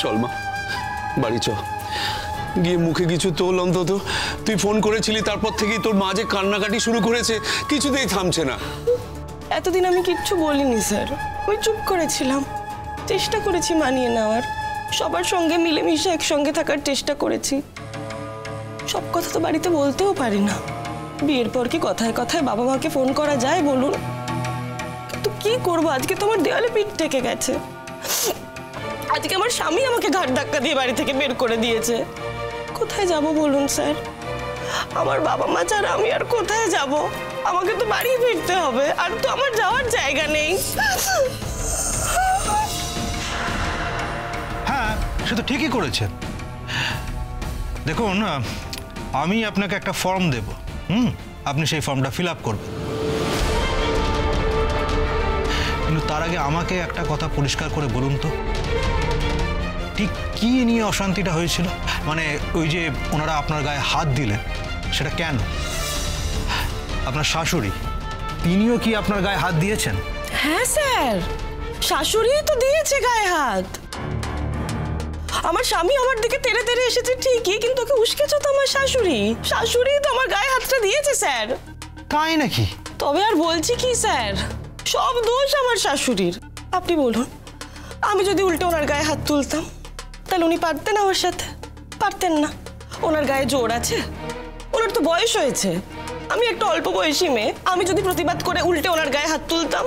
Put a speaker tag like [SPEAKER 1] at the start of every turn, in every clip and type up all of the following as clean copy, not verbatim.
[SPEAKER 1] চল মা, বাড়ি চ, গিয়ে মুখে কিছু তোল অন্তত। তুই ফোন করেছিলি, তারপর থেকেই তোর মা যে কান্নাকাটি শুরু করেছে, কিছুতেই থামছে না।
[SPEAKER 2] এতদিন আমি কিচ্ছু বলিনি স্যার, আমি চুপ করেছিলাম, চেষ্টা করেছি মানিয়ে নেওয়ার, সবার সঙ্গে মিলেমিশে একসঙ্গে থাকার চেষ্টা করেছি। সব কথা তো বাড়িতে বলতেও পারি না। বিয়ের পর কি কথায় কথায় বাবা মাকে ফোন করা যায় বলুন? কিন্তু কি করবো, আজকে তোমার দেওয়ালে পিঠ ঠেকে গেছে। আজকে আমার স্বামী আমাকে ঘাট ধাক্কা দিয়ে বাড়ি থেকে বের করে দিয়েছে। কোথায় যাব বলুন স্যার? আমার বাবা মা ছাড়া আমি আর কোথায় যাব? আমাকে তো বাড়ি ফিরতে হবে, আর তো আমার যাওয়ার জায়গা নেই।
[SPEAKER 3] হ্যাঁ, সে তো ঠিকই করেছেন। দেখুন, আমি আপনাকে একটা ফর্ম দেব, আপনি সেই ফর্মটা ফিল আপ করবেন। কিন্তু তার আগে আমাকে একটা কথা পরিষ্কার করে বলুন তো, ঠিক কি নিয়ে অশান্তিটা হয়েছিল? মানে ওই যে ওনারা আপনার গায়ে হাত দিলেন, সেটা কেন? আপনার শাশুড়ি, তিনিও কি আপনার গায়ে হাত দিয়েছেন?
[SPEAKER 2] হ্যাঁ স্যার, শাশুড়ি তো দিয়েছে গায়ে হাত। আমার স্বামী আমার দিকে তেড়ে তেড়ে এসেছে ঠিকই, কিন্তু ওকে উস্কেছে তো আমার শাশুড়ি। শাশুড়ি তো আমার গায়ে হাতটা দিয়েছে স্যার।
[SPEAKER 3] তাই নাকি?
[SPEAKER 2] তবে আর বলছি কি স্যার, সব দোষ আমার শাশুড়ির। আপনি বলুন, আমি যদি উল্টে ওনার গায়ে হাত তুলতাম, তাহলে উনি পারতেন আমার সাথে? পারতেন না। ওনার গায়ে জোর আছে, ওনার তো বয়স হয়েছে। আমি একটা অল্প বয়সী মেয়ে, আমি যদি প্রতিবাদ করে উল্টে ওনার গায়ে হাত তুলতাম,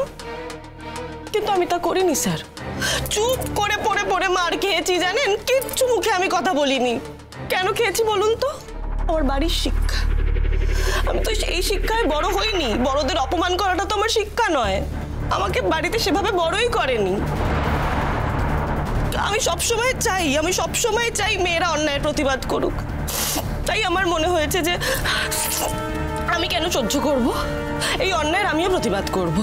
[SPEAKER 2] কিন্তু আমি তা করিনি স্যার। চুপ করে পড়ে পড়ে মার খেয়েছি জানেন, কিচ্ছু মুখে আমি কথা বলিনি। কেন খেয়েছি বলুন তো? আমার বাড়ির শিক্ষা। আমি তো এই শিক্ষায় বড় হইনি। বড়দের অপমান করাটা তো আমার শিক্ষা নয়, আমাকে বাড়িতে সেভাবে বড়ই করেনি। আমি সবসময় চাই মেয়েরা অন্যায়ের প্রতিবাদ করুক। তাই আমার মনে হয়েছে যে আমি কেন সহ্য করব, এই অন্যায়ের আমিও প্রতিবাদ করব।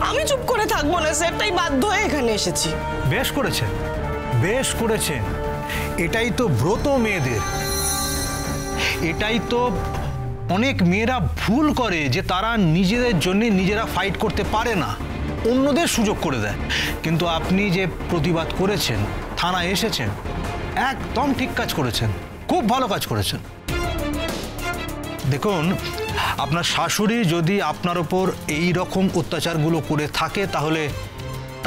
[SPEAKER 2] আমি চুপ করে থাকবো না স্যার, তাই বাধ্য হয়ে এখানে এসেছি।
[SPEAKER 3] বেশ করেছেন, বেশ করেছেন। এটাই তো ব্রত মেয়েদের। এটাই তো অনেক মেয়েরা ভুল করে, যে তারা নিজেদের জন্য নিজেরা ফাইট করতে পারে না, অন্যদের সুযোগ করে দেয়। কিন্তু আপনি যে প্রতিবাদ করেছেন, থানায় এসেছেন, একদম ঠিক কাজ করেছেন, খুব ভালো কাজ করেছেন। দেখুন, আপনার শাশুড়ি যদি আপনার ওপর এই রকম অত্যাচারগুলো করে থাকে, তাহলে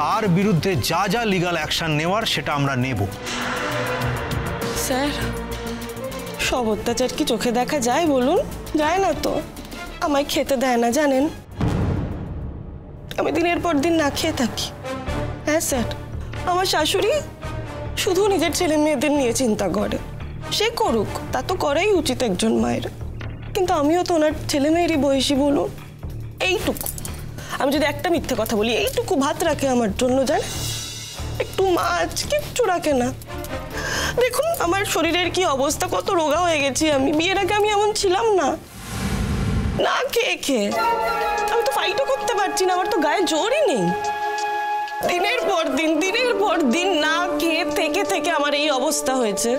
[SPEAKER 3] তার বিরুদ্ধে যা যা লিগ্যাল অ্যাকশন নেওয়ার সেটা আমরা নেব।
[SPEAKER 2] স্যার, সব অত্যাচার কি চোখে দেখা যায় বলুন? যায় না তো। আমায় খেতে দেয় না জানেন, আমি দিনের পর দিন না খেয়ে থাকি। হ্যাঁ স্যার, আমার শাশুড়ি শুধু নিজের ছেলে মেয়েদের নিয়ে চিন্তা করে। সে করুক, তা তো করাই উচিত একজন মায়ের। কিন্তু আমিও তো ওনার ছেলে মেয়েরই বয়সী বলুন। এইটুকু, আমি যদি একটা মিথ্যে কথা বলি, এইটুকু ভাত রাখে আমার জন্য জানেন, একটু মাছ, কিচ্ছু রাখে না। দেখুন আমার শরীরের কি অবস্থা, কত রোগা হয়ে গেছি আমি। বিয়ের আগে আমি এমন ছিলাম না, না খেয়ে খেয়ে। আমি তো ফাইটও করতে পারছি না, আমার তো গায়ে জোরই নেই। দিনের পর দিন না খেয়ে থেকে থেকে আমার এই অবস্থা হয়েছে।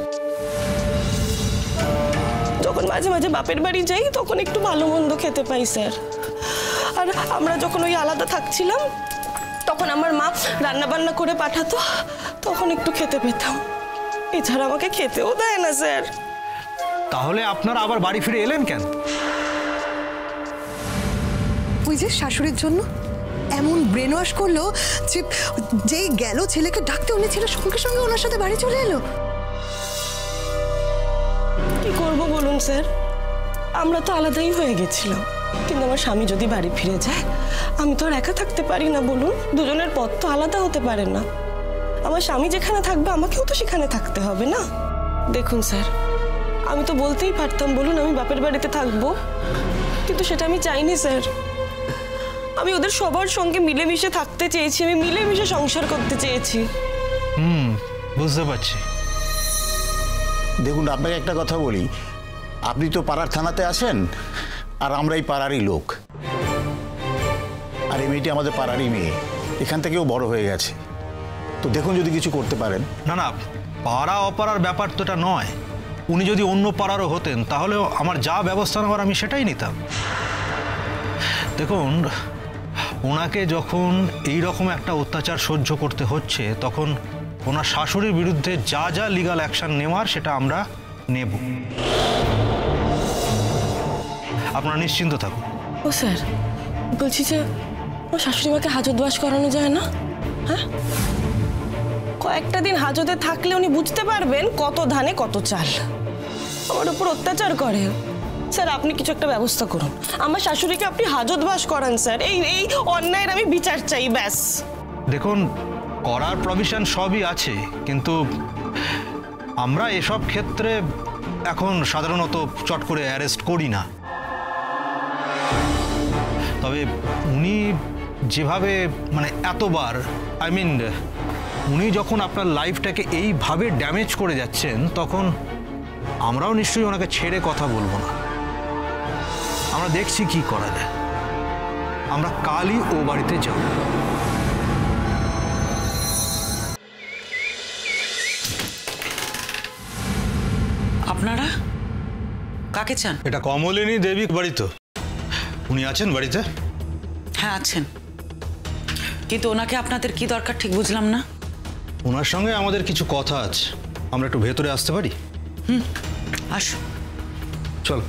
[SPEAKER 2] যখন মাঝে মাঝে বাপের বাড়ি যাই, তখন একটু ভালো মন্দ খেতে পাই স্যার। আর আমরা যখন ওই আলাদা থাকছিলাম, তখন আমার মা রান্না বান্না করে পাঠাতো, তখন একটু খেতে পেতাম। এছাড়া আমাকে খেতেও দেয় না স্যার।
[SPEAKER 3] তাহলে আপনারা আবার বাড়ি ফিরে এলেন কেন?
[SPEAKER 4] ওই যে শাশুড়ির জন্য এমন ব্রেন ওয়াশ করলো যে যেই গেল ছেলেকে ডাকতে, উনি ছেলে সঙ্গে সঙ্গে ওনার সাথে বাড়ি চলে এলো।
[SPEAKER 2] কি করব বলুন স্যার, আমরা তো আলাদাই হয়ে গেছিলাম। কিন্তু আমার স্বামী যদি বাড়ি ফিরে যায়, আমি তো আর একা থাকতে পারি না বলুন। দুজনের পথ তো আলাদা হতে পারে না। আমার স্বামী যেখানে থাকবে, আমাকেও তো সেখানে থাকতে হবে না। দেখুন স্যার, আমি তো বলতেই পারতাম বলুন আমি বাপের বাড়িতে থাকবো, কিন্তু সেটা আমি চাইনি স্যার। আমি ওদের সবার সঙ্গে মিলেমিশে থাকতে চেয়েছি, আমি মিলেমিশে সংসার করতে চেয়েছি।
[SPEAKER 3] বুঝতে পারছি।
[SPEAKER 5] দেখুন, আপনাকে একটা কথা বলি, আপনি তো পাড়ার থানাতে আছেন, আর আমরা এই পাড়ারই লোক। আর এই মেয়েটি আমাদের পাড়ারই মেয়ে, এখান থেকেও বড় হয়ে গেছে। তো দেখুন যদি কিছু করতে পারেন।
[SPEAKER 3] না না, পাড়া অপাড়ার ব্যাপার তো এটা নয়। উনি যদি অন্য পাড়ারও হতেন, তাহলেও আমার যা ব্যবস্থা নেওয়ার আমি সেটাই নিতাম। দেখুন, ওনাকে যখন এই রকম একটা অত্যাচার সহ্য করতে হচ্ছে, তখন ওনার শাশুড়ির বিরুদ্ধে যা যা লিগ্যাল অ্যাকশন নেওয়ার সেটা আমরা নেব। আপনারা নিশ্চিন্ত থাকুন।
[SPEAKER 2] ও স্যার, বলছি যে ও শাশুড়ি মাকে হাজতবাস করানো যায় না? হ্যাঁ, কয়েকটা দিন হাজতে থাকলে উনি বুঝতে পারবেন কত ধানে কত চাল। আমার উপর অত্যাচার করে। স্যার, আপনি কিছু একটা ব্যবস্থা করুন, আমার শাশুড়িকে আপনি হাজতবাস করান স্যার। এই অন্যায়ের আমি বিচার চাই, ব্যাস।
[SPEAKER 3] দেখুন, করার প্রভিশন সবই আছে, কিন্তু আমরা এসব ক্ষেত্রে এখন সাধারণত চট করে অ্যারেস্ট করি না। তবে উনি যেভাবে মানে এতবার উনি যখন আপনার লাইফটাকে এইভাবে ড্যামেজ করে যাচ্ছেন, তখন আমরাও নিশ্চয়ই ওনাকে ছেড়ে কথা বলবো না। আমরা দেখছি কি করা যায়। আমরা কালই ও বাড়িতে যাব।
[SPEAKER 6] আপনারা কাকে চান?
[SPEAKER 3] এটা কমলিনী দেবী বাড়ি তো? উনি আছেন বাড়িতে?
[SPEAKER 6] হ্যাঁ আছেন, কিন্তু ওনাকে আপনাদের কি দরকার ঠিক বুঝলাম না।
[SPEAKER 3] ওনার সঙ্গে আমাদের কিছু কথা আছে, আমরা একটু ভেতরে আসতে পারি?
[SPEAKER 6] আসুন।
[SPEAKER 3] চল।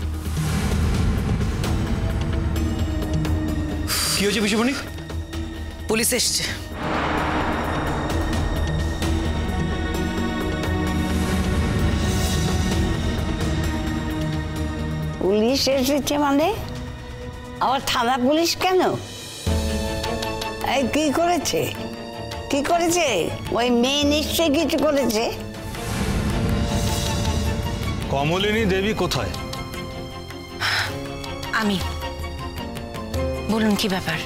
[SPEAKER 3] কি হয়েছে পিসিমণি?
[SPEAKER 6] পুলিশ এসছে।
[SPEAKER 7] পুলিশ এসেছে মানে? আবার থানা পুলিশ কেন? এই কি করেছে? কি করেছে? ওই মেয়ে নিশ্চয়ই কিছু করেছে।
[SPEAKER 3] কমলিনী দেবী কোথায়?
[SPEAKER 8] আমি। বলুন কি ব্যাপার?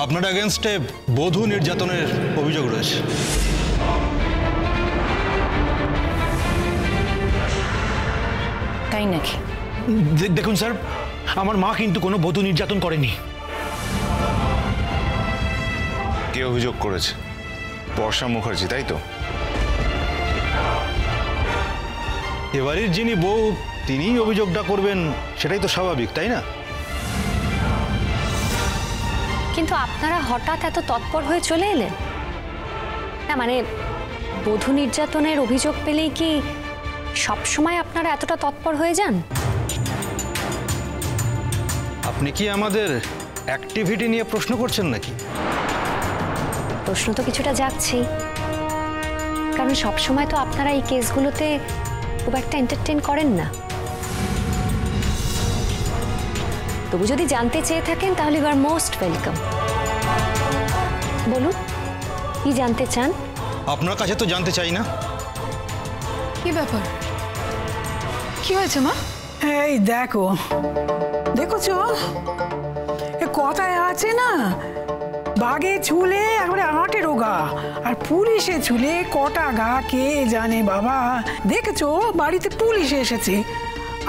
[SPEAKER 3] আপনার এগেনস্টে বধূ নির্যাতনের অভিযোগ রয়েছে।
[SPEAKER 8] তাই নাকি?
[SPEAKER 3] দেখুন স্যার, আমার মা কিন্তু কোনো বধূ নির্যাতন করেনি।
[SPEAKER 9] কে অভিযোগ করেছে? বর্ষা মুখার্জি, তাই তো?
[SPEAKER 3] এবারের যিনি বউ, তিনিই অভিযোগটা করবেন, সেটাই তো স্বাভাবিক, তাই না?
[SPEAKER 10] কিন্তু আপনারা হঠাৎ এত তৎপর হয়ে চলে এলেন না? মানে বধূ নির্যাতনের অভিযোগ পেলেই কি সবসময় আপনারা এতটা তৎপর হয়ে যান?
[SPEAKER 3] আপনি কি আমাদের অ্যাক্টিভিটি নিয়ে প্রশ্ন করছেন নাকি?
[SPEAKER 10] প্রশ্ন তো কিছুটা যাচ্ছি, কারণ সবসময় তো আপনারা এই কেসগুলোতে খুব একটা এন্টারটেইন করেন না। তবু যদি জানতে চেয়ে থাকেন তাহলে ইউ আর মোস্ট ওয়েলকাম। বলুন, কি জানতে চান?
[SPEAKER 3] আপনার কাছে তো জানতে চাই না।
[SPEAKER 4] কি ব্যাপার? কি হয়েছে মা?
[SPEAKER 11] এই দেখো, দেখছো এ কথায় আছে না, বাঘে ঝুলে একবারে 18 গা, আর পুলিশে ঝুলে কটা গা কে জানে বাবা। দেখছো বাড়িতে পুলিশ এসেছে।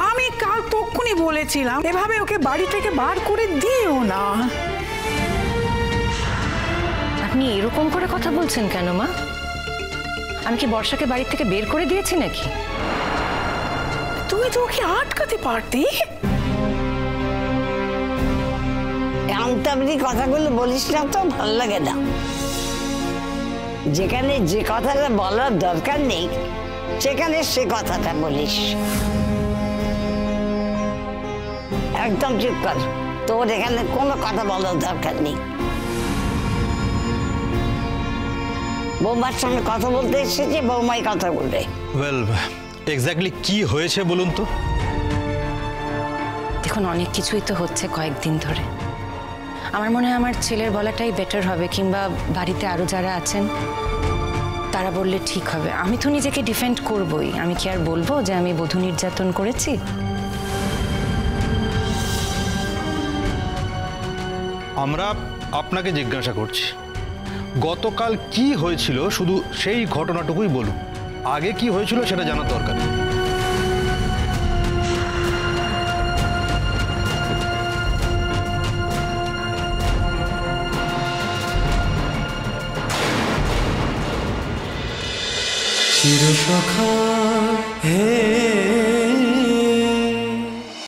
[SPEAKER 11] আমি কাল তক্ষুনি বলেছিলাম এভাবে ওকে বাড়ি থেকে বার করে দিও না।
[SPEAKER 8] আপনি এরকম করে কথা বলছেন কেন মা? আমি কি বর্ষাকে বাড়ি থেকে বের করে দিয়েছি নাকি?
[SPEAKER 11] তুমি তো ওকে আটকাতে পারতে।
[SPEAKER 7] আন্তাবরি কথাগুলো বলিস না তো, ভালো লাগে না। যেখানে যে কথাটা বলার দরকার নেই সেখানে সে কথাটা বলিস। একদম চুপ কর, তোর এখানে কোনো কথা বলার দরকার নেই। বৌমার সঙ্গে কথা বলতে এসেছে, বৌমাই কথা বলবে।
[SPEAKER 3] ওয়েল, এক্স্যাক্টলি কি হয়েছে বলুন তো?
[SPEAKER 8] দেখুন, অনেক কিছুই তো হচ্ছে কয়েকদিন ধরে। আমার মনে হয় আমার ছেলের বলাটাই বেটার হবে, কিংবা বাড়িতে আরো যারা আছেন তারা বললে ঠিক হবে। আমি তো নিজেকে ডিফেন্ড করবই। আমি কি আর বলবো যে আমি বধূ নির্যাতন করেছি?
[SPEAKER 3] আমরা আপনাকে জিজ্ঞাসা করছি, গতকাল কি হয়েছিল শুধু সেই ঘটনাটুকুই বলুন। আগে কি হয়েছিল সেটা জানার দরকার নেই।
[SPEAKER 12] চিরসখা হে